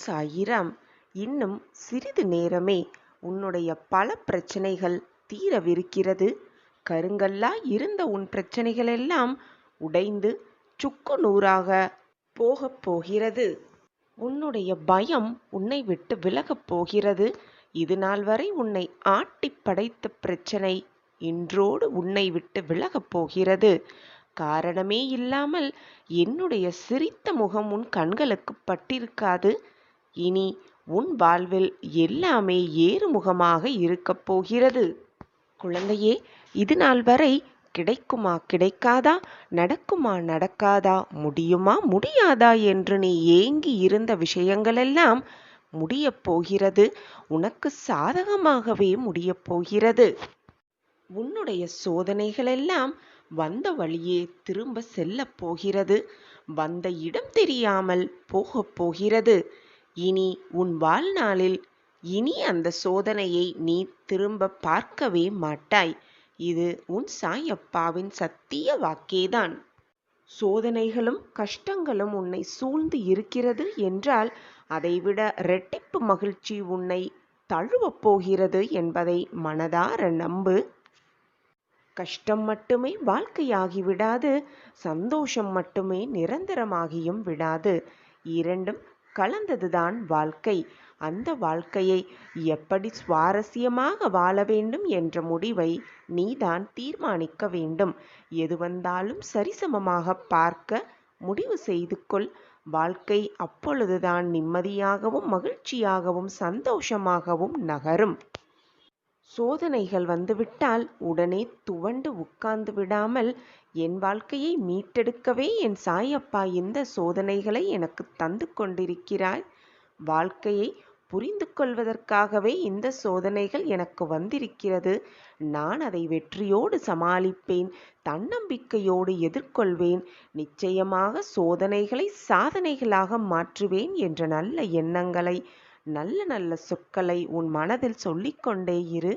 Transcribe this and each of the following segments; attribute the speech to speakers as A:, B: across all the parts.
A: சாயிராம். இன்னும் சிறிது நேரமே உன்னுடைய பல பிரச்சனைகள் தீரவிருக்கிறது. கருங்கல்லாய் இருந்த உன் பிரச்சனைகளெல்லாம் உடைந்து சுக்கு நூறாக போகப் போகிறது. உன்னுடைய பயம் உன்னை விட்டு விலகப் போகிறது. இதுநாள் வரை உன்னை ஆட்டிப் படைத்த பிரச்சனை இன்றோடு உன்னை விட்டு விலகப் போகிறது. காரணமே இல்லாமல் என்னுடைய சிரித்த முகம் உன் கண்களுக்கு பட்டிருக்காது. இனி உன் வாழ்வில் எல்லாமே ஏறுமுகமாக இருக்கப் போகிறது. குழந்தையே, இதுநாள் வரை கிடைக்குமா கிடைக்காதா, நடக்குமா நடக்காதா, முடியுமா முடியாதா என்று நீ ஏங்கி இருந்த விஷயங்களெல்லாம் முடியப் போகிறது. உனக்கு சாதகமாகவே முடியப் போகிறது. உன்னுடைய சோதனைகளெல்லாம் வந்த வழியே திரும்ப செல்லப் போகிறது. வந்த இடம் தெரியாமல் போகப் போகிறது. இனி உன் வாழ்நாளில் இனி அந்த சோதனையை நீ திரும்ப பார்க்கவே மாட்டாய். இது உன் சாயப்பாவின் சத்திய வாக்கேதான். சோதனைகளும் கஷ்டங்களும் உன்னை சூழ்ந்து இருக்கிறது என்றால் அதைவிட இரட்டிப்பு மகிழ்ச்சி உன்னை தழுவப் போகிறது என்பதை மனதார நம்பு. கஷ்டம் மட்டுமே வாழ்க்கையாகி விடாது, சந்தோஷம் மட்டுமே நிரந்தரமாகியும் விடாது. இரண்டும் கலந்ததுதான் வாழ்க்கை. அந்த வாழ்க்கையை எப்படி சுவாரஸ்யமாக வாழ வேண்டும் என்ற முடிவை நீதான் தீர்மானிக்க வேண்டும். எது வந்தாலும் சரிசமமாக பார்க்க முடிவு செய்து கொள். வாழ்க்கை அப்பொழுதுதான் நிம்மதியாகவும் மகிழ்ச்சியாகவும் சந்தோஷமாகவும் நகரும். சோதனைகள் வந்துவிட்டால் உடனே துவண்டு உட்கார்ந்து விடாமல், என் வாழ்க்கையை மீட்டெடுக்கவே என் சாயப்பா இந்த சோதனைகளை எனக்கு தந்து கொண்டிருக்கிறாய், வாழ்க்கையை புரிந்து கொள்வதற்காகவே இந்த சோதனைகள் எனக்கு வந்திருக்கிறது, நான் அதை வெற்றியோடு சமாளிப்பேன், தன்னம்பிக்கையோடு எதிர்கொள்வேன், நிச்சயமாக சோதனைகளை சாதனைகளாக மாற்றுவேன் என்ற நல்ல எண்ணங்களை, நல்ல நல்ல சொற்களை உன் மனதில் சொல்லிக்கொண்டே இரு.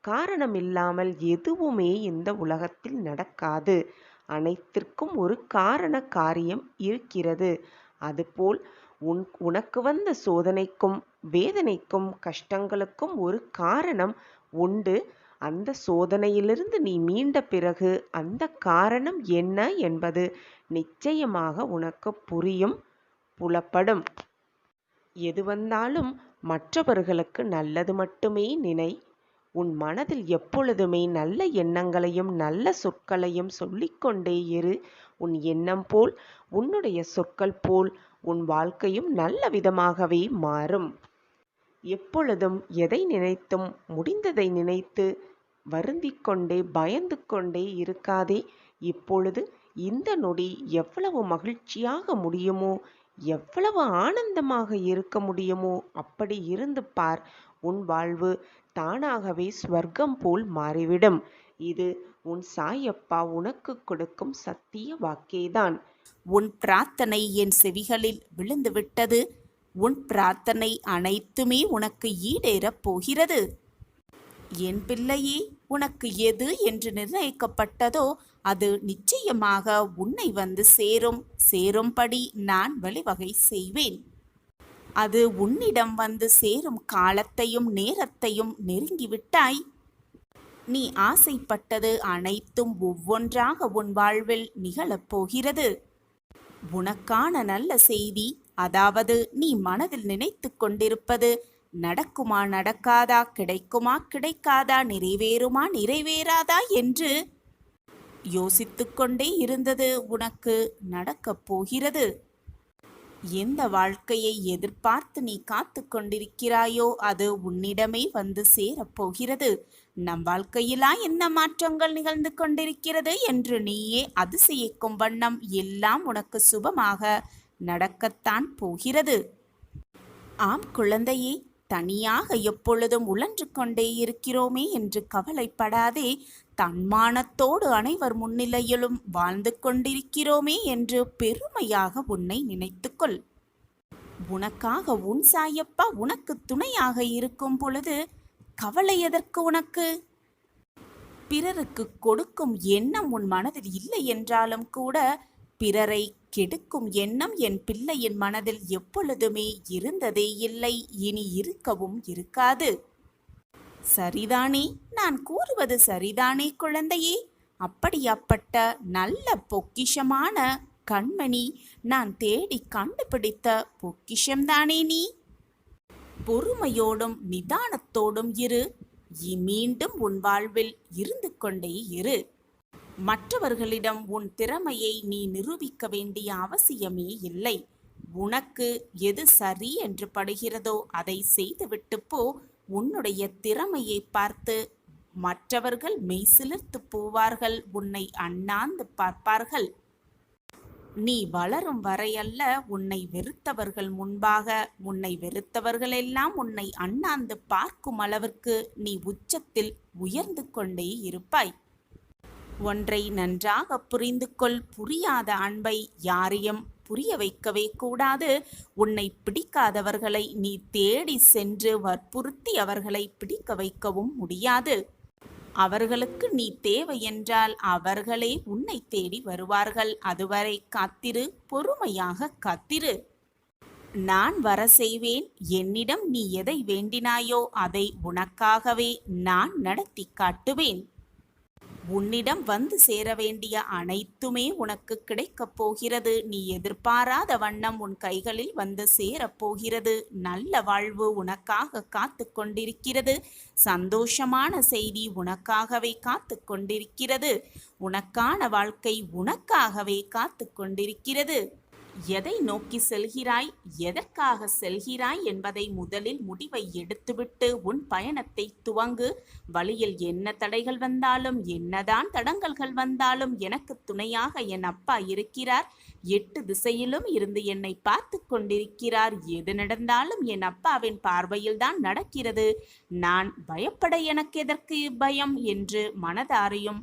A: காரணமில்லாமல் எதுவுமே இந்த உலகத்தில் நடக்காது. அனைத்திற்கும் ஒரு காரண காரியம் இருக்கிறது. அதுபோல் உனக்கு வந்த சோதனைக்கும் வேதனைக்கும் கஷ்டங்களுக்கும் ஒரு காரணம் உண்டு. அந்த சோதனையிலிருந்து நீ மீண்ட பிறகு அந்த காரணம் என்ன என்பது நிச்சயமாக உனக்கு புரியும், புலப்படும். எது வந்தாலும் மற்றவர்களுக்கு நல்லது மட்டுமே நினை. உன் மனதில் எப்பொழுதுமே நல்ல எண்ணங்களையும் நல்ல சொற்களையும் சொல்லிக்கொண்டே இரு. உன் எண்ணம் போல் உன்னுடைய சொற்கள் போல் உன் வாழ்க்கையும் நல்ல விதமாகவே மாறும். எப்பொழுதும் எதை நினைத்தும் முடிந்ததை நினைத்து வருந்திக் கொண்டே பயந்து கொண்டே இருக்காதே. இப்பொழுது இந்த நொடி எவ்வளவு மகிழ்ச்சியாக முடியுமோ, எவ்வளவு ஆனந்தமாக இருக்க முடியுமோ அப்படி இருந்து பார். உன் வாழ்வு தானாகவே ஸ்வர்க்கம் போல் மாறிவிடும். இது உன் சாயப்பா உனக்கு கொடுக்கும் சத்திய வாக்கேதான்.
B: உன் பிரார்த்தனை என் செவிகளில் விழுந்துவிட்டது. உன் பிரார்த்தனை அனைத்துமே உனக்கு ஈடேறப் போகிறது. என் பிள்ளையே, உனக்கு எது என்று நிர்ணயிக்கப்பட்டதோ அது நிச்சயமாக உன்னை வந்து சேரும்படி நான் வழிவகை செய்வேன். அது உன்னிடம் வந்து சேரும் காலத்தையும் நேரத்தையும் நெருங்கிவிட்டாய். நீ ஆசைப்பட்டது அனைத்தும் ஒவ்வொன்றாக உன் வாழ்வில் நிகழப்போகிறது. உனக்கான நல்ல செய்தி, அதாவது நீ மனதில் நினைத்து கொண்டிருப்பது நடக்குமா நடக்காதா, கிடைக்குமா கிடைக்காதா, நிறைவேறுமா நிறைவேறாதா என்று யோசித்துக்கொண்டே இருந்தது உனக்கு நடக்கப் போகிறது. எந்த வாழ்க்கையை எதிர்பார்த்து நீ காத்து கொண்டிருக்கிறாயோ அது உன்னிடமே வந்து சேரப்போகிறது. நம் வாழ்க்கையிலா என்ன மாற்றங்கள் நிகழ்ந்து கொண்டிருக்கிறது என்று நீயே அதிசயிக்கும் வண்ணம் எல்லாம் உனக்கு சுபமாக நடக்கத்தான் போகிறது. ஆம் குழந்தையே, தனியாக எப்பொழுதும் உழன்று கொண்டே இருக்கிறோமே என்று கவலைப்படாதே. தன்மானத்தோடு அனைவர் முன்னிலையிலும் வாழ்ந்து கொண்டிருக்கிறோமே என்று பெருமையாக உன்னை நினைத்துக்கொள். உனக்காக உன் சாயப்பா உனக்கு துணையாக இருக்கும் பொழுது கவலை எதற்கு உனக்கு? பிறருக்கு கொடுக்கும் எண்ணம் உன் மனதில் இல்லை என்றாலும் கூட பிறரை கெடுக்கும் எண்ணம் என் பிள்ளையின் மனதில் எப்பொழுதுமே இருந்ததே இல்லை, இனி இருக்கவும் இருக்காது. சரிதானே? நான் கூறுவது சரிதானே குழந்தையே? அப்படியாப்பட்ட நல்ல பொக்கிஷமான கண்மணி, நான் தேடி கண்டுபிடித்த பொக்கிஷம்தானே நீ? பொறுமையோடும் நிதானத்தோடும் இரு. மீண்டும் உன் வாழ்வில் இருந்து கொண்டே இரு. மற்றவர்களிடம் உன் திறமையை நீ நிரூபிக்க வேண்டிய அவசியமே இல்லை. உனக்கு எது சரி என்று படுகிறதோ அதை செய்துவிட்டு போ. உன்னுடைய திறமையை பார்த்து மற்றவர்கள் மெய்சிலிர்த்து போவார்கள், உன்னை அண்ணாந்து பார்ப்பார்கள். நீ வளரும் வரையல்ல, உன்னை வெறுத்தவர்கள் முன்பாக உன்னை வெறுத்தவர்களெல்லாம் உன்னை அண்ணாந்து பார்க்கும் அளவிற்கு நீ உச்சத்தில் உயர்ந்து கொண்டே இருப்பாய். ஒன்றை நன்றாக புரிந்து கொள். புரியாத அன்பை யாரையும் புரிய வைக்கவே கூடாது. உன்னை பிடிக்காதவர்களை நீ தேடி சென்று வற்புறுத்தி அவர்களை பிடிக்க வைக்கவும் முடியாது. அவர்களுக்கு நீ தேவை என்றால் அவர்களே உன்னை தேடி வருவார்கள். அதுவரை காத்திரு, பொறுமையாக காத்திரு. நான் வர செய்வேன். என்னிடம் நீ எதை வேண்டினாயோ அதை உனக்காகவே நான் நடத்தி காட்டுவேன். உன்னிடம் வந்து சேர வேண்டிய அனைத்துமே உனக்கு கிடைக்கப் போகிறது. நீ எதிர்பாராத வண்ணம் உன் கைகளில் வந்து சேரப்போகிறது. நல்ல வாழ்வு உனக்காக காத்து கொண்டிருக்கிறது. சந்தோஷமான செய்தி உனக்காகவே காத்து கொண்டிருக்கிறது. உனக்கான வாழ்க்கை உனக்காகவே காத்து கொண்டிருக்கிறது. எதை நோக்கி செல்கிறாய், எதற்காக செல்கிறாய் என்பதை முதலில் முடிவை எடுத்துவிட்டு உன் பயணத்தை துவங்கு. வழியில் என்ன தடைகள் வந்தாலும், என்னதான் தடங்கல்கள் வந்தாலும் எனக்கு துணையாக என் அப்பா இருக்கிறார். 8 திசையிலும் இருந்து என்னை பார்த்து கொண்டிருக்கிறார். எது நடந்தாலும் என் அப்பாவின் பார்வையில்தான் நடக்கிறது. நான் பயப்பட எனக்கு எதற்கு பயம் என்று மனதாரையும்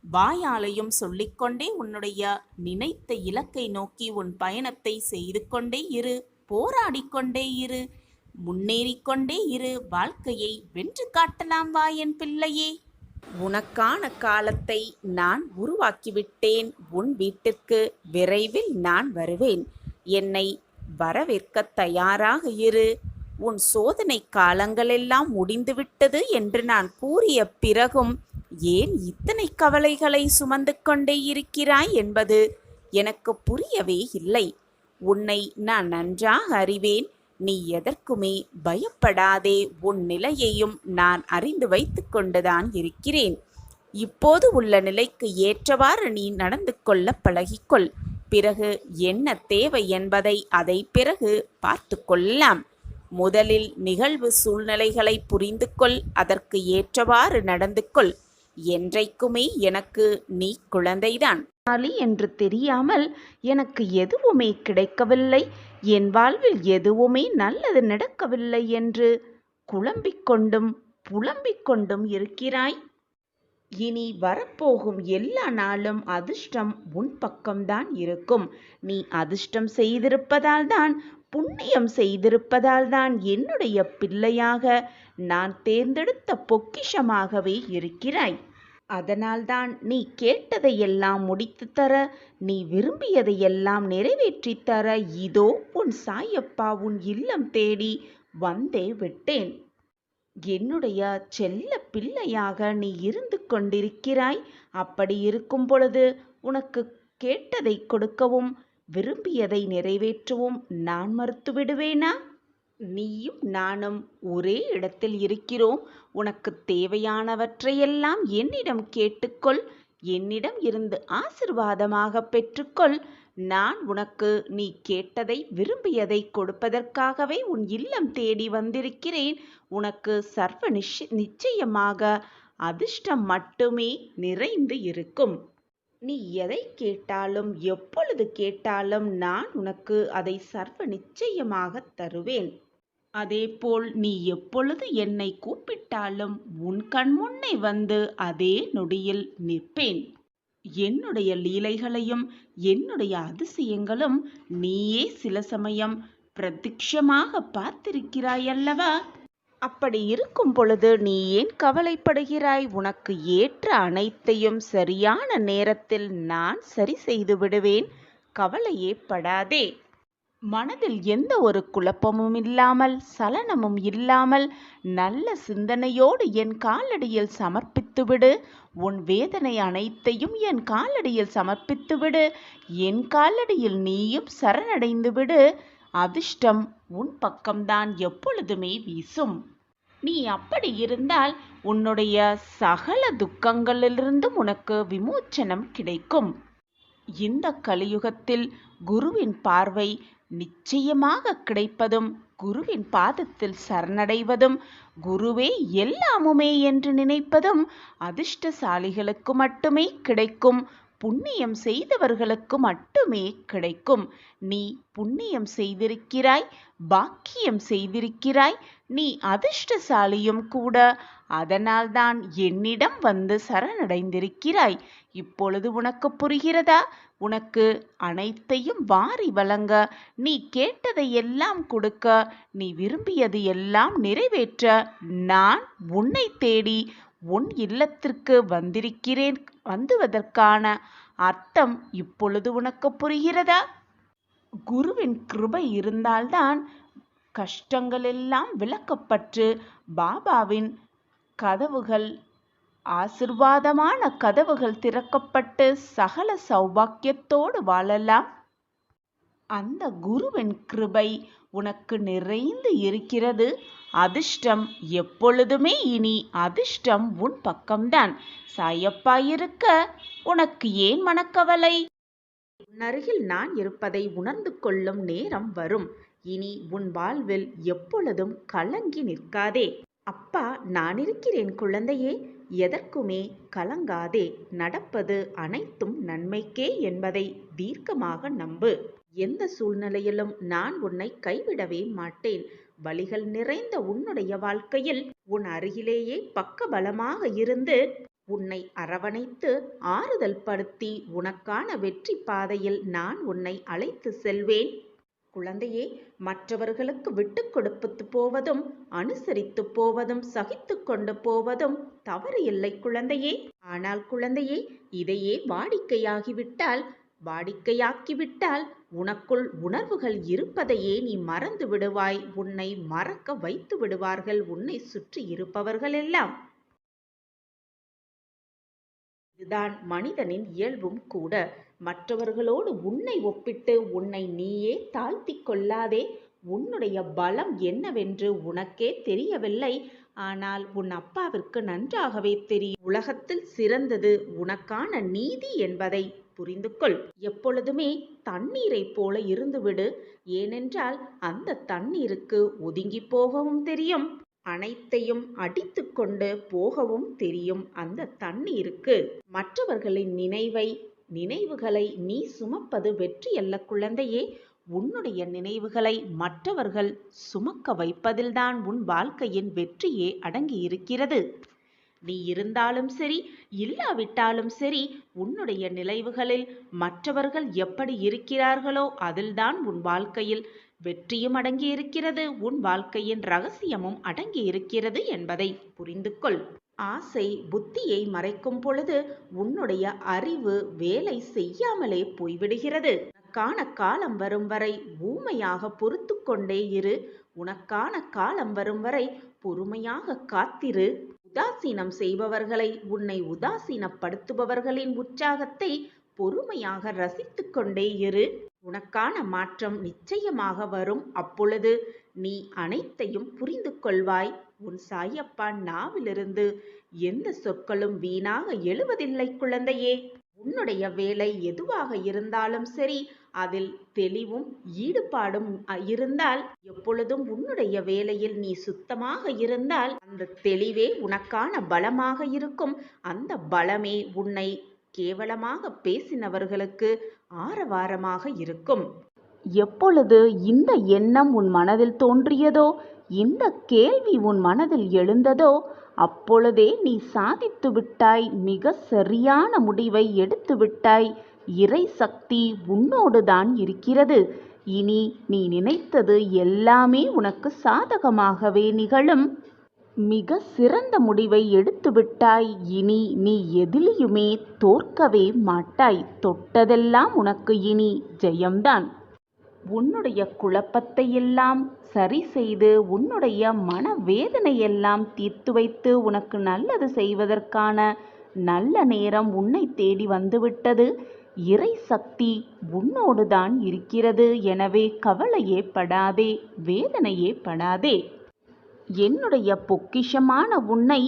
B: வாயாலையும் சொல்லிக்கொண்டே உன்னுடைய நினைத்த இலக்கை நோக்கி உன் பயணத்தை செய்து கொண்டே இரு. போராடிக்கொண்டே இரு. முன்னேறிக்கொண்டே இரு. வாழ்க்கையை வென்று காட்டலாம் வா என் பிள்ளையே. உனக்கான காலத்தை நான் உருவாக்கிவிட்டேன். உன் வீட்டிற்கு விரைவில் நான் வருவேன். என்னை வரவேற்க தயாராக இரு. உன் சோதனை காலங்களெல்லாம் முடிந்துவிட்டது என்று நான் கூறிய பிறகும் ஏன் இத்தனை கவலைகளை சுமந்து கொண்டே இருக்கிறாய் என்பது எனக்கு புரியவே இல்லை. உன்னை நான் நன்றாக அறிவேன். நீ எதற்குமே பயப்படாதே. உன் நிலையையும் நான் அறிந்து வைத்து கொண்டுதான் இருக்கிறேன். இப்போது உள்ள நிலைக்கு ஏற்றவாறு நீ நடந்து கொள்ள பழகிக்கொள். பிறகு என்ன தேவை என்பதை அதை பிறகு பார்த்து கொள்ளலாம். முதலில் நிகழ்வு சூழ்நிலைகளை புரிந்து கொள். அதற்கு ஏற்றவாறு நடந்து கொள். என்றைக்குமே எனக்கு நீ குழந்தைதான்.
A: என்று தெரியாமல் எனக்கு எதுவுமே கிடைக்கவில்லை, என் வாழ்வில் எதுவுமே நல்லது நடக்கவில்லை என்று குழம்பிக் கொண்டும் புலம்பிக் கொண்டும் இருக்கிறாய். இனி வரப்போகும் எல்லா நாளும் அதிர்ஷ்டம் உன் பக்கம்தான் இருக்கும். நீ அதிர்ஷ்டம் செய்திருப்பதால் தான், புண்ணியம் செய்திருப்பதால் தான் என்னுடைய பிள்ளையாக நான் தேர்ந்தெடுத்த பொக்கிஷமாகவே இருக்கிறாய். அதனால்தான் நீ கேட்டதையெல்லாம் முடித்து தர, நீ விரும்பியதையெல்லாம் நிறைவேற்றி தர இதோ உன் சாயப்பா உன் இல்லம் தேடி வந்தே விட்டேன். என்னுடைய செல்ல பிள்ளையாக நீ இருந்து கொண்டிருக்கிறாய். அப்படி இருக்கும் பொழுது உனக்கு கேட்டதை கொடுக்கவும் விரும்பியதை நிறைவேற்றவும் நான் மறுத்து விடுவேனா? நீயும் நானும் ஒரே இடத்தில் இருக்கிறோம். உனக்கு தேவையானவற்றையெல்லாம் என்னிடம் கேட்டுக்கொள். என்னிடம் இருந்து ஆசிர்வாதமாக பெற்றுக்கொள். நான் உனக்கு நீ கேட்டதை விரும்பியதை கொடுப்பதற்காகவே உன் இல்லம் தேடி வந்திருக்கிறேன். உனக்கு சர்வ நிச்சயமாக அதிர்ஷ்டம் மட்டுமே நிறைந்து இருக்கும். நீ எதை கேட்டாலும் எப்பொழுது கேட்டாலும் நான் உனக்கு அதை சர்வ நிச்சயமாக தருவேன். அதேபோல் நீ எப்பொழுது என்னை கூப்பிட்டாலும் உன் கண்முன்னே வந்து அதே நொடியில் நிற்பேன். என்னுடைய லீலைகளையும் என்னுடைய அதிசயங்களும் நீயே சில சமயம் பிரத்யட்சமாக பார்த்திருக்கிறாய் அல்லவா? அப்படி இருக்கும் பொழுது நீ ஏன் கவலைப்படுகிறாய்? உனக்கு ஏற்ற அனைத்தையும் சரியான நேரத்தில் நான் சரி செய்து விடுவேன். கவலையே படாதே. மனதில் எந்த ஒரு குழப்பமும் இல்லாமல், சலனமும் இல்லாமல், நல்ல சிந்தனையோடு என் காலடியில் சமர்ப்பித்துவிடு. உன் வேதனை அனைத்தையும் என் காலடியில் சமர்ப்பித்துவிடு. என் காலடியில் நீயும் சரணடைந்து விடு. அதிர்ஷ்டம் உன் பக்கம்தான் எப்பொழுதுமே வீசும். நீ அப்படி இருந்தால் உன்னுடைய சகல துக்கங்களிலிருந்தும் உனக்கு விமோச்சனம் கிடைக்கும். இந்த கலியுகத்தில் குருவின் பார்வை நிச்சயமாக கிடைப்பதும், குருவின் பாதத்தில் சரணடைவதும், குருவே எல்லாமுமே என்று நினைப்பதும் அதிர்ஷ்டசாலிகளுக்கு மட்டுமே கிடைக்கும். புண்ணியம் செய்தவர்களுக்கு மட்டுமே கிடைக்கும். நீ புண்ணியம் செய்திருக்கிறாய், பாக்கியம் செய்திருக்கிறாய், நீ அதிர்ஷ்டசாலியும் கூட. அதனால்தான் என்னிடம் வந்து சரணடைந்திருக்கிறாய். இப்பொழுது உனக்கு புரிகிறதா? உனக்கு அனைத்தையும் வாரி வழங்க, நீ கேட்டதை எல்லாம் கொடுக்க, நீ விரும்பியது எல்லாம் நிறைவேற்ற நான் உன்னை தேடி உன் இல்லத்திற்கு வந்திருக்கிறேன். வந்துவதற்கான அர்த்தம் இப்பொழுது உனக்கு புரிகிறதா? குருவின் கிருபை இருந்தால்தான் கஷ்டங்கள் எல்லாம் விலக்கப்பட்டு பாபாவின் கதவுகள், ஆசிர்வாதமான கதவுகள் திறக்கப்பட்டு சகல சௌபாக்கியத்தோடு வாழலாம். அந்த குருவின் கிருபை உனக்கு நிறைந்து இருக்கிறது. அதிர்ஷ்டம் எப்பொழுதுமே இனி அதிர்ஷ்டம் உன் பக்கம்தான். சாயப்பா இருக்க உனக்கு ஏன் மனக்கவலை? உன்னருகில் நான் இருப்பதை உணர்ந்து கொள்ளும் நேரம் வரும். இனி உன் வாழ்வில் எப்பொழுதும் கலங்கி நிற்காதே. அப்பா நான் இருக்கிறேன் குழந்தையே, எதற்குமே கலங்காதே. நடப்பது அனைத்தும் நன்மைக்கே என்பதை தீர்க்கமாக நம்பு. எந்த சூழ்நிலையிலும் நான் உன்னை கைவிடவே மாட்டேன். வலிகள் நிறைந்த உன்னுடைய வாழ்க்கையில் உன் அருகிலேயே பக்கபலமாக இருந்து உன்னை அரவணைத்து ஆறுதல் படுத்தி உனக்கான வெற்றி பாதையில் நான் உன்னை அழைத்து செல்வேன். குழந்தையே, மற்றவர்களுக்கு விட்டு கொடுத்து போவதும், அனுசரித்து போவதும், சகித்து கொண்டு போவதும் தவறு இல்லை குழந்தையே. ஆனால் குழந்தையே, இதையே வாடிக்கையாக்கிவிட்டால் உனக்குள் உணர்வுகள் இருப்பதையே நீ மறந்து விடுவாய். உன்னை மறக்க வைத்து விடுவார்கள் உன்னை சுற்றி இருப்பவர்கள் எல்லாம். இதுதான் மனிதனின் இயல்பும் கூட. மற்றவர்களோடு உன்னை ஒப்பிட்டு உன்னை நீயே தாழ்த்தி கொள்ளாதே. உன்னுடைய பலம் என்னவென்று உனக்கே தெரியவில்லை. ஆனால் உன் அப்பாவிற்கு நன்றாகவே தெரியும். உலகத்தில் சிறந்தது உனக்கான நீதி என்பதை புரிந்து கொள். எப்பொழுதுமே தண்ணீரை போல இருந்துவிடு. ஏனென்றால் அந்த தண்ணீருக்கு ஒதுங்கி போகவும் தெரியும், அனைத்தையும் அடித்து கொண்டு போகவும் தெரியும். அந்த தண்ணீருக்கு மற்றவர்களின் நினைவுகளை நீ சுமப்பது வெற்றி அல்ல குழந்தையே. உன்னுடைய நினைவுகளை மற்றவர்கள் சுமக்க வைப்பதில்தான் உன் வாழ்க்கையின் வெற்றியே அடங்கி இருக்கிறது. நீ இருந்தாலும் சரி, இல்லாவிட்டாலும் சரி, உன்னுடைய நினைவுகளில் மற்றவர்கள் எப்படி இருக்கிறார்களோ அதில்தான் உன் வாழ்க்கையில் வெற்றியும் அடங்கி இருக்கிறது, உன் வாழ்க்கையின் ரகசியமும் அடங்கி இருக்கிறது என்பதை புரிந்து கொள். ஆசை புத்தியை மறைக்கும் பொழுது உன்னுடைய அறிவு வேலை செய்யாமலே போய்விடுகிறது. உனக்கான காலம் வரும் வரை ஊமையாக பொறுத்து கொண்டே இரு. உனக்கான காலம் வரும் வரை பொறுமையாக காத்திரு. உதாசீனம் செய்பவர்களை, உன்னை உதாசீனப்படுத்துபவர்களின் உற்சாகத்தை பொறுமையாக ரசித்து கொண்டே இரு. உனக்கான மாற்றம் நிச்சயமாக வரும். அப்பொழுது நீ அனைத்தையும் புரிந்து கொள்வாய். உன் சாயப்பா நாவிலிருந்து எந்த சொற்களும் வீணாக எழுவதில்லை குழந்தையே. உன்னுடைய வேலை எதுவாக இருந்தாலும் சரி, அதில் தெளிவும் ஈடுபாடும் இருந்தால், எப்பொழுதும் உன்னுடைய வேலையில் நீ சுத்தமாக இருந்தால், அந்த தெளிவே உனக்கான பலமாக இருக்கும். அந்த பலமே உன்னை கேவலமாக பேசினவர்களுக்கு ஆரவாரமாக இருக்கும். எப்பொழுது இந்த எண்ணம் உன் மனதில் தோன்றியதோ, இந்த கேள்வி உன் மனதில் எழுந்ததோ, அப்பொழுதே நீ சாதித்து விட்டாய். மிக சரியான முடிவை எடுத்து விட்டாய். இறை சக்தி உன்னோடுதான் இருக்கிறது. இனி நீ நினைத்தது எல்லாமே உனக்கு சாதகமாகவே நிகழும். மிக சிறந்த முடிவை எடுத்துவிட்டாய். இனி நீ எதிலையுமே தோற்கவே மாட்டாய். தொட்டதெல்லாம் உனக்கு இனி ஜெயம்தான். உன்னுடைய குழப்பத்தையெல்லாம் சரி செய்து உன்னுடைய மனவேதனையெல்லாம் தீர்த்து வைத்து உனக்கு நல்லது செய்வதற்கான நல்ல நேரம் உன்னை தேடி வந்துவிட்டது. இறை சக்தி உன்னோடுதான் இருக்கிறது. எனவே கவலையே படாதே, வேதனையே படாதே. என்னுடைய பொக்கிஷமான உன்னை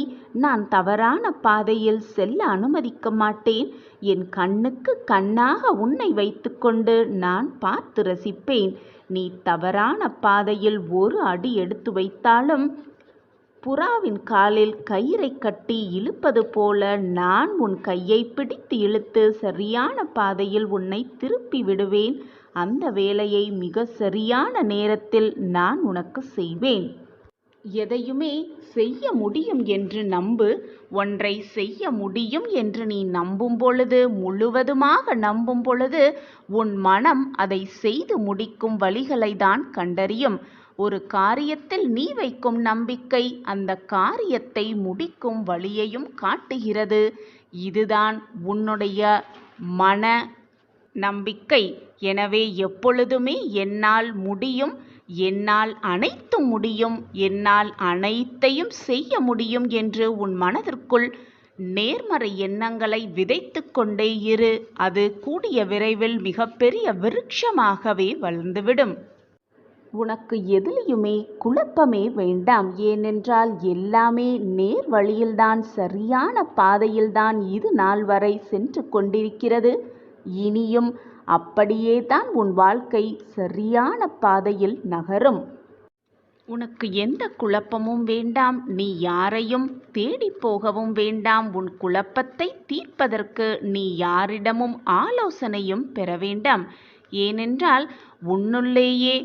A: நான் தவறான பாதையில் செல்ல அனுமதிக்க மாட்டேன். என் கண்ணுக்கு கண்ணாக உன்னை வைத்துக்கொண்டு நான் பார்த்து ரசிப்பேன். நீ தவறான பாதையில் ஒரு அடி எடுத்து வைத்தாலும் புறாவின் காலில் கயிறை கட்டி இழுப்பது போல நான் உன் கையை பிடித்து இழுத்து சரியான பாதையில் உன்னை திருப்பி விடுவேன். அந்த வேலையை மிக சரியான நேரத்தில் நான் உனக்கு செய்வேன். எதையுமே செய்ய முடியும் என்று நம்பு. ஒன்றை செய்ய முடியும் என்று நீ நம்பும் பொழுது, முழுவதுமாக நம்பும் பொழுது, உன் மனம் அதை செய்து முடிக்கும் வழிகளை தான் கண்டறியும். ஒரு காரியத்தில் நீ வைக்கும் நம்பிக்கை அந்த காரியத்தை முடிக்கும் வழியையும் காட்டுகிறது. இதுதான் உன்னுடைய மன நம்பிக்கை. எனவே எப்பொழுதுமே என்னால் முடியும், என்னால் அனைத்தும் முடியும், என்னால் அனைத்தையும் செய்ய முடியும் என்று உன் மனதிற்குள் நேர்மறை எண்ணங்களை விதைத்து கொண்டே இரு. அது கூடிய விரைவில் மிகப்பெரிய விருட்சமாகவே வளர்ந்துவிடும். உனக்கு எதிலையுமே குழப்பமே வேண்டாம். ஏனென்றால் எல்லாமே நேர் வழியில்தான், சரியான பாதையில்தான் இது நாள் வரை சென்று கொண்டிருக்கிறது. இனியும் அப்படியே தான் உன் வாழ்க்கை சரியான பாதையில் நகரும். உனக்கு எந்த குழப்பமும் வேண்டாம். நீ யாரையும் தேடி போகவும் வேண்டாம். உன் குழப்பத்தை தீர்ப்பதற்கு நீ யாரிடமும் ஆலோசனையும் பெற வேண்டாம். ஏனென்றால் உன்னுள்ளேயே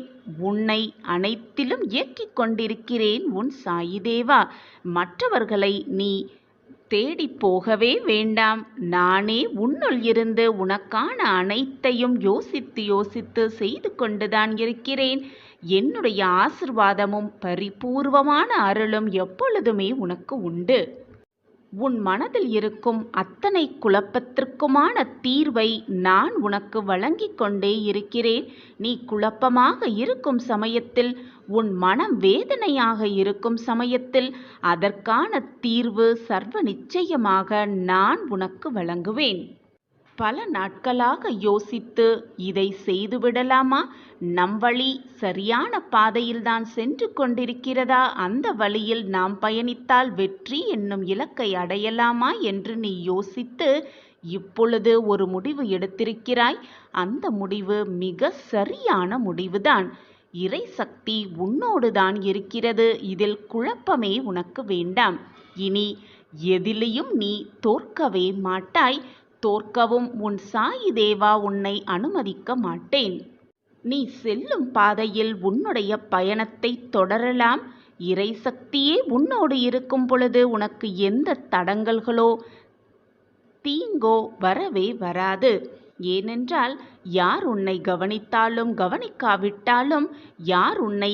A: உன்னை அனைத்திலும் இயக்கிக் கொண்டிருக்கிறேன் உன் சாயிதேவா. மற்றவர்களை நீ தேடி போகவே வேண்டாம். நானே உன்னுள் இருந்து உனக்கான அனைத்தையும் யோசித்து யோசித்து செய்து கொண்டுதான் இருக்கிறேன். என்னுடைய ஆசிர்வாதமும் பரிபூர்வமான அருளும் எப்பொழுதுமே உனக்கு உண்டு. உன் மனதில் இருக்கும் அத்தனை குழப்பத்திற்குமான தீர்வை நான் உனக்கு வழங்கிக் கொண்டே இருக்கிறேன். நீ குழப்பமாக இருக்கும் சமயத்தில், உன் மனம் வேதனையாக இருக்கும் சமயத்தில் அதற்கான தீர்வு சர்வ நிச்சயமாக நான் உனக்கு வழங்குவேன். பல நாட்களாக யோசித்து இதை செய்துவிடலாமா, நம் வழி சரியான பாதையில்தான் சென்று கொண்டிருக்கிறதா, அந்த வழியில் நாம் பயணித்தால் வெற்றி என்னும் இலக்கை அடையலாமா என்று நீ யோசித்து இப்பொழுது ஒரு முடிவு எடுத்திருக்கிறாய். அந்த முடிவு மிக சரியான முடிவுதான். இறை சக்தி உன்னோடுதான் இருக்கிறது. இதில் குழப்பமே உனக்கு வேண்டாம். இனி எதிலையும் நீ தோற்கவே மாட்டாய். தோற்கவும் உன் சாயி தேவா உன்னை அனுமதிக்க மாட்டேன். நீ செல்லும் பாதையில் உன்னுடைய பயணத்தை தொடரலாம். இறை சக்தியே உன்னோடு இருக்கும் பொழுது உனக்கு எந்த தடங்கல்களோ தீங்கோ வரவே வராது. ஏனென்றால் யார் உன்னை கவனித்தாலும் கவனிக்காவிட்டாலும், யார் உன்னை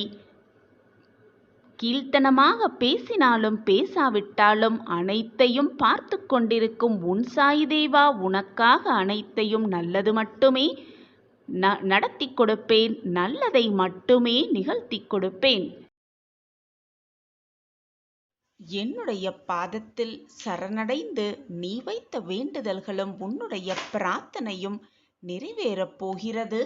A: கீழ்த்தனமாக பேசினாலும் பேசாவிட்டாலும் அனைத்தையும் பார்த்து கொண்டிருக்கும் உன் சாயி தேவா உனக்காக அனைத்தையும் நல்லது மட்டுமே நடத்தி கொடுப்பேன். நல்லதை மட்டுமே நிகழ்த்தி கொடுப்பேன். என்னுடைய பாதத்தில் சரணடைந்து நீ வைத்த வேண்டுதல்களும் உன்னுடைய பிரார்த்தனையும் நிறைவேறப் போகிறது.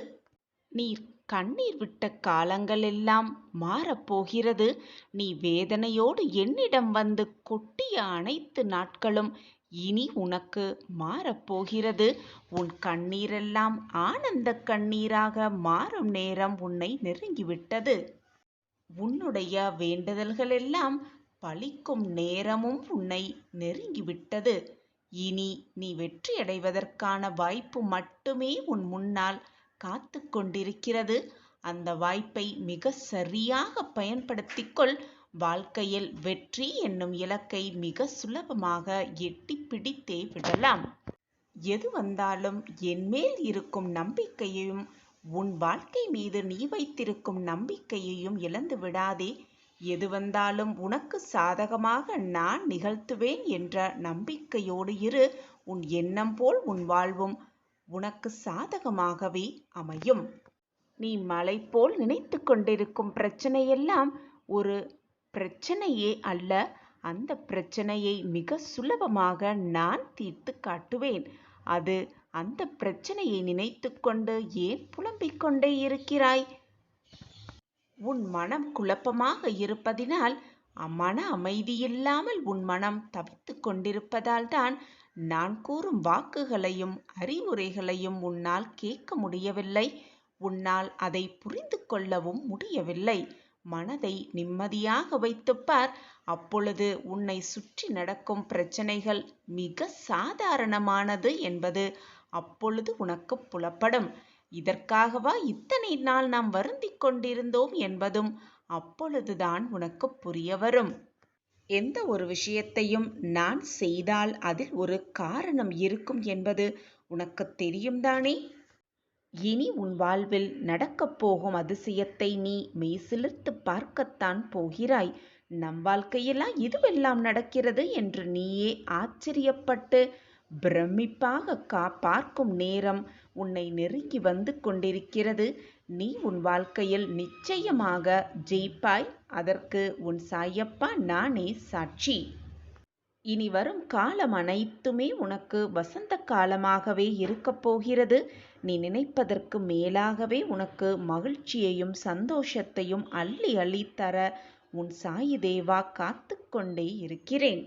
A: நீ கண்ணீர் விட்ட காலங்கள் எல்லாம் மாறப்போகிறது. நீ வேதனையோடு என்னிடம் வந்து கொட்டிய அனைத்து நாட்களும் இனி உனக்கு மாறப்போகிறது. உன் கண்ணீரெல்லாம் ஆனந்த கண்ணீராக மாறும் நேரம் உன்னை நெருங்கிவிட்டது. உன்னுடைய வேண்டுதல்கள் எல்லாம் பலிக்கும் நேரமும் உன்னை நெருங்கிவிட்டது. இனி நீ வெற்றியடைவதற்கான வாய்ப்பு மட்டுமே உன் முன்னால் காத்து கொண்டிருக்கிறது. அந்த வாய்ப்பை மிக சரியாக பயன்படுத்திக்கொள். வாழ்க்கையில் வெற்றி என்னும் இலக்கை மிக சுலபமாக எட்டி பிடித்தே விடலாம். எது வந்தாலும் என்மேல் இருக்கும் நம்பிக்கையையும் உன் வாழ்க்கை மீது நீ வைத்திருக்கும் நம்பிக்கையையும் இழந்து விடாதே. எது வந்தாலும் உனக்கு சாதகமாக நான் நிகழ்த்துவேன் என்ற நம்பிக்கையோடு இரு. உன் எண்ணம் போல் உன் வாழ்வும் உனக்கு சாதகமாகவே அமையும். நீ மலை போல் நினைத்து கொண்டிருக்கும் பிரச்சனையெல்லாம் ஒரு பிரச்சனையே அல்ல. அந்த பிரச்சனையை மிக சுலபமாக நான் தீர்த்து காட்டுவேன். அந்த பிரச்சனையை நினைத்து கொண்டு ஏன் புலம்பிக் கொண்டே இருக்கிறாய்? உன் மனம் குழப்பமாக இருப்பதினால், மன அமைதியில்லாமல் உன் மனம் தவித்து கொண்டிருப்பதால் தான் நான் கூறும் வாக்குகளையும் அறிவுரைகளையும் உன்னால் கேட்க முடியவில்லை. உன்னால் அதை புரிந்து கொள்ளவும் முடியவில்லை. மனதை நிம்மதியாக வைத்துப்பார். அப்பொழுது உன்னை சுற்றி நடக்கும் பிரச்சனைகள் மிக சாதாரணமானது என்பது அப்பொழுது உனக்கு புலப்படும். இதற்காகவா இத்தனை நாள் நாம் வருந்திக் கொண்டிருந்தோம் என்பதும் அப்பொழுதுதான் உனக்கு புரிய வரும். எந்த ஒரு விஷயத்தையும் நான் செய்தால் அதில் ஒரு காரணம் இருக்கும் என்பது உனக்கு தெரியும் தானே? இனி உன் வாழ்வில் நடக்கப் போகும் அதிசயத்தை நீ மெய்சிலிர்த்து பார்க்கத்தான் போகிறாய். நம் வாழ்க்கையிலா இதுவெல்லாம் நடக்கிறது என்று நீயே ஆச்சரியப்பட்டு பிரமிப்பாக பார்க்கும் நேரம் உன்னை நெருங்கி வந்து கொண்டிருக்கிறது. நீ உன் வாழ்க்கையில் நிச்சயமாக ஜெயிப்பாய். அதற்கு உன் சாயப்பா நானே சாட்சி. இனி வரும் காலம் அனைத்துமே உனக்கு வசந்த காலமாகவே இருக்கப் போகிறது. நீ நினைப்பதற்கு மேலாகவே உனக்கு மகிழ்ச்சியையும் சந்தோஷத்தையும் அள்ளி அள்ளி தர உன் சாயி தேவா காத்து கொண்டே இருக்கிறேன்.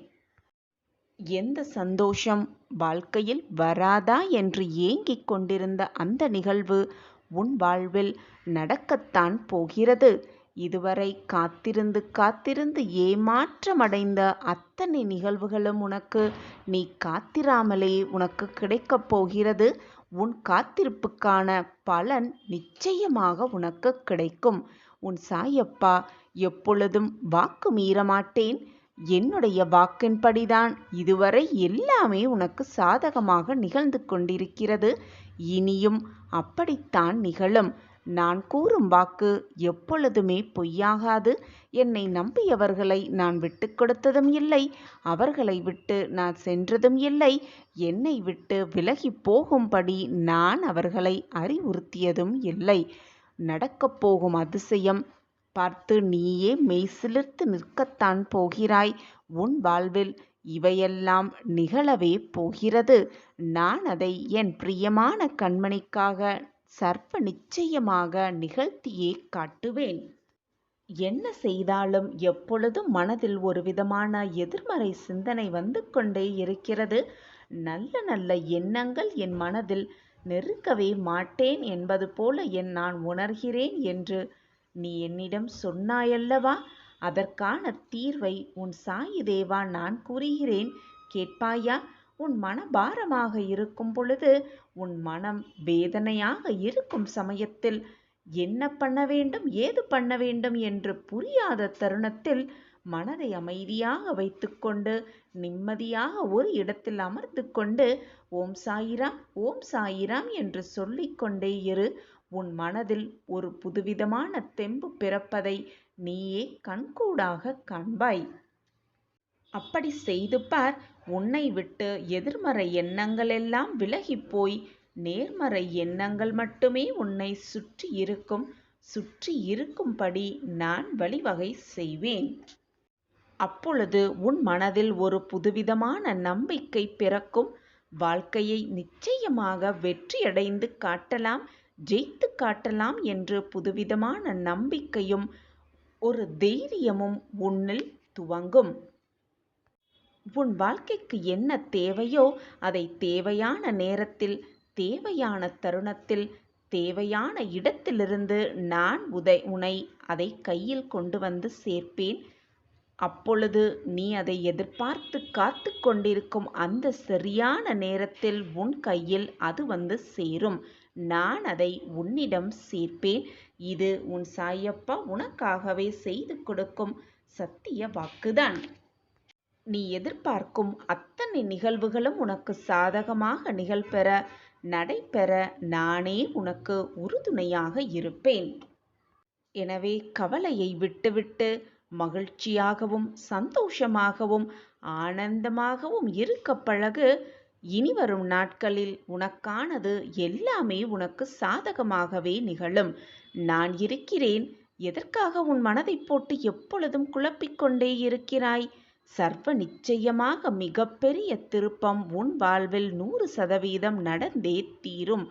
A: எந்த சந்தோஷம் வாழ்க்கையில் வராதா என்று ஏங்கிக் கொண்டிருந்த அந்த நிகழ்வு உன் வாழ்வில் நடக்கத்தான் போகிறது. இதுவரை காத்திருந்து காத்திருந்து ஏமாற்றமடைந்த அத்தனை நிகழ்வுகளும் உனக்கு நீ காத்திராமலே உனக்கு கிடைக்கப் போகிறது. உன் காத்திருப்புக்கான பலன் நிச்சயமாக உனக்கு கிடைக்கும். உன் சாயப்பா எப்பொழுதும் வாக்கு மீறமாட்டேன். என்னுடைய வாக்கின்படிதான் இதுவரை எல்லாமே உனக்கு சாதகமாக நிகழ்ந்து கொண்டிருக்கிறது. இனியும் அப்படித்தான் நிகழும். நான் கூறும் வாக்கு எப்பொழுதுமே பொய்யாகாது. என்னை நம்பியவர்களை நான் விட்டு கொடுத்ததும் இல்லை. அவர்களை விட்டு நான் சென்றதும் இல்லை. என்னை விட்டு விலகி போகும்படி நான் அவர்களை அறிவுறுத்தியதும் இல்லை. நடக்கப் போகும் அதிசயம் பார்த்து நீயே மெய்சிலிர்த்து நிற்கத்தான் போகிறாய். உன் வாழ்வில் இவையெல்லாம் நிகழவே போகிறது. நான் அதை என் பிரியமான கண்மணிக்காக சர்வ நிச்சயமாக நிகழ்த்தியே காட்டுவேன். என்ன செய்தாலும் எப்பொழுதும் மனதில் ஒரு விதமான எதிர்மறை சிந்தனை வந்து கொண்டே இருக்கிறது. நல்ல நல்ல எண்ணங்கள் என் மனதில் நெருங்கவே மாட்டேன் என்பது போல நான் உணர்கிறேன் என்று நீ என்னிடம் சொன்னாயல்லவா? அதற்கான தீர்வை உன் சாயி தேவா நான் கூறுகிறேன். கேட்பாயா? உன் மனபாரமாக இருக்கும் பொழுது, உன் மனம் வேதனையாக இருக்கும் சமயத்தில் என்ன பண்ண வேண்டும் ஏது பண்ண வேண்டும் என்று புரியாத தருணத்தில் மனதை அமைதியாக வைத்துக்கொண்டு நிம்மதியாக ஒரு இடத்தில் அமர்ந்து கொண்டு ஓம் சாயிராம் ஓம் சாயிராம் என்று சொல்லிக்கொண்டே இரு. உன் மனதில் ஒரு புதுவிதமான தெம்பு பிறப்பதை நீயே கண்கூடாக காண்பாய். அப்படி செய்து பார். உன்னை விட்டு எதிர்மறை எண்ணங்கள் எல்லாம் விலகி போய் நேர்மறை எண்ணங்கள் மட்டுமே உன்னை சுற்றி இருக்கும்படி நான் வழிவகை செய்வேன். அப்பொழுது உன் மனதில் ஒரு புதுவிதமான நம்பிக்கை பிறக்கும். வாழ்க்கையை நிச்சயமாக வெற்றியடைந்து காட்டலாம், ஜெயித்து காட்டலாம் என்று புதுவிதமான நம்பிக்கையும் ஒரு தைரியமும் உன்னில் துவங்கும். உன் வாழ்க்கைக்கு என்ன தேவையோ அதை தேவையான நேரத்தில், தேவையான தருணத்தில், தேவையான இடத்திலிருந்து நான் உன்னை அதை கையில் கொண்டு வந்து சேர்ப்பேன். அப்பொழுது நீ அதை எதிர்பார்த்து காத்து கொண்டிருக்கும் அந்த சரியான நேரத்தில் உன் கையில் அது வந்து சேரும். நான் அதை உன்னிடம் சேர்ப்பேன். இது உன் சாயப்பா உனக்காகவே செய்து கொடுக்கும் சத்திய வாக்குதான். நீ எதிர்பார்க்கும் அத்தனை நிகழ்வுகளும் உனக்கு சாதகமாக நிகழ்பெற நடைபெற நானே உனக்கு உறுதுணையாக இருப்பேன். எனவே கவலையை விட்டுவிட்டு மகிழ்ச்சியாகவும் சந்தோஷமாகவும் ஆனந்தமாகவும் இருக்க பழகு. இனிவரும் நாட்களில் உனக்கானது எல்லாமே உனக்கு சாதகமாகவே நிகழும். நான் இருக்கிறேன். எதற்காக உன் மனதைப் போட்டு எப்பொழுதும் குழப்பிக் கொண்டே இருக்கிறாய்? சர்வ நிச்சயமாக மிகப்பெரிய திருப்பம் உன் வாழ்வில் 100% நடந்தே தீரும்.